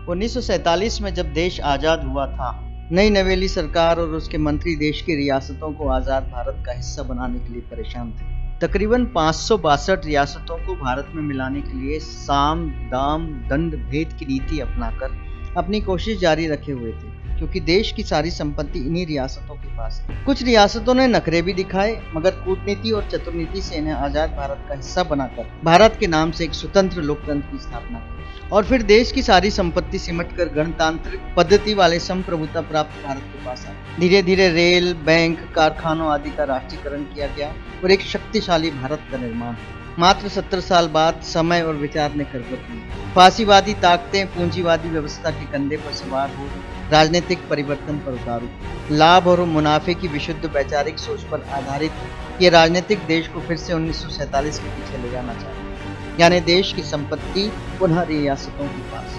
1947 में जब देश आज़ाद हुआ था, नई नवेली सरकार और उसके मंत्री देश की रियासतों को आज़ाद भारत का हिस्सा बनाने के लिए परेशान थे। तकरीबन 562 रियासतों को भारत में मिलाने के लिए साम, दाम, दंड भेद की नीति अपनाकर अपनी कोशिश जारी रखे हुए थे, क्योंकि देश की सारी संपत्ति इन्हीं रियासतों के पास थी। कुछ रियासतों ने नखरे भी दिखाए, मगर कूटनीति और चतुर्नीति से इन्हें आज़ाद भारत का हिस्सा बनाकर भारत के नाम से एक स्वतंत्र लोकतंत्र की स्थापना की और फिर देश की सारी संपत्ति सिमटकर गणतांत्रिक पद्धति वाले संप्रभुता प्राप्त भारत के पास आई। धीरे धीरे रेल, बैंक, कारखानों आदि का राष्ट्रीयकरण किया गया और एक शक्तिशाली भारत का निर्माण हुआ। मात्र 70 साल बाद समय और विचार ने करवट ली। फासीवादी ताकतें पूंजीवादी व्यवस्था के कंधे पर सवार हो राजनीतिक परिवर्तन पर उतारू। लाभ और मुनाफे की विशुद्ध वैचारिक सोच पर आधारित ये राजनीतिक देश को फिर से 1947 के पीछे ले जाना चाहिए, यानी देश की संपत्ति पुनः रियासतों के पास।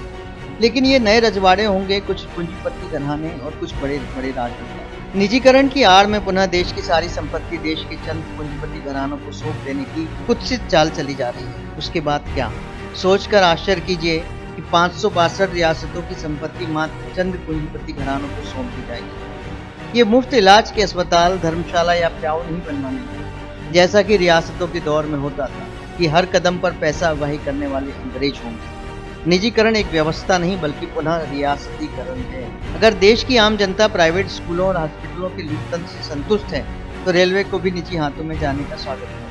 लेकिन ये नए रजवाड़े होंगे कुछ पूंजीपति घराने और कुछ बड़े बड़े राजनेता। निजीकरण की आड़ में पुनः देश की सारी संपत्ति देश के चंद पूंजीपति घरानों को सौंप देने की कुत्सित चाल चली जा रही है। उसके बाद क्या? सोचकर आश्चर्य कीजिए कि 562 रियासतों की संपत्ति मात्र चंद पूंजीपति घरानों को सौंप दी जाएगी। ये मुफ्त इलाज के अस्पताल, धर्मशाला या प्याऊ नहीं बनवाने लगे, जैसा कि रियासतों के दौर में होता था कि हर कदम पर पैसा अगवाही करने वाले अंग्रेज होंगे। निजीकरण एक व्यवस्था नहीं बल्कि पुनः रियासतीकरण है। अगर देश की आम जनता प्राइवेट स्कूलों और हॉस्पिटलों के लोकतंत्र से संतुष्ट है तो रेलवे को भी निजी हाथों में जाने का स्वागत है।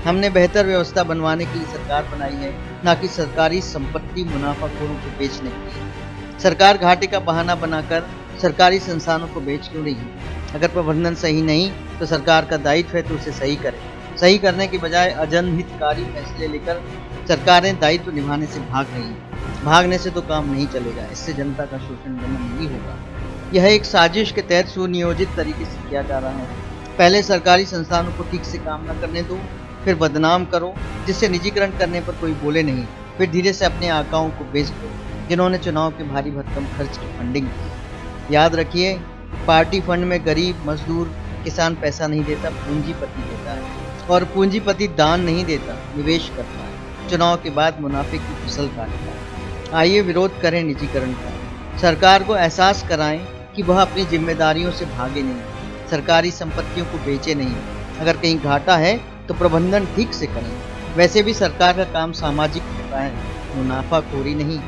हमने बेहतर व्यवस्था बनवाने के लिए सरकार बनाई है, न कि सरकारी संपत्ति मुनाफाखोरों को बेचने के लिए। सरकार घाटे का बहाना बनाकर सरकारी संस्थानों को बेच क्यों रही है? अगर प्रबंधन सही नहीं तो सरकार का दायित्व है तो उसे सही करे। सही करने के बजाय अजनहितकारी फैसले लेकर सरकारें दायित्व निभाने से भाग रही हैं। भागने से तो काम नहीं चलेगा, इससे जनता का शोषण बंद नहीं होगा। यह एक साजिश के तहत सुनियोजित तरीके से किया जा रहा है। पहले सरकारी संस्थानों को ठीक से काम न करने दो, फिर बदनाम करो जिससे निजीकरण करने पर कोई बोले नहीं, फिर धीरे से अपने आकाओं को बेच दो जिन्होंने चुनाव के भारी भरकम खर्च की फंडिंग की। याद रखिए, पार्टी फंड में गरीब, मजदूर, किसान पैसा नहीं देता, पूंजीपति देता है, और पूंजीपति दान नहीं देता, निवेश करता है, चुनाव के बाद मुनाफे की फसल काटता है। आइए विरोध करें निजीकरण का। सरकार को एहसास कराएं कि वह अपनी जिम्मेदारियों से भागे नहीं, सरकारी संपत्तियों को बेचे नहीं। अगर कहीं घाटा है तो प्रबंधन ठीक से करें। वैसे भी सरकार का काम सामाजिक होता है, मुनाफाखोरी नहीं।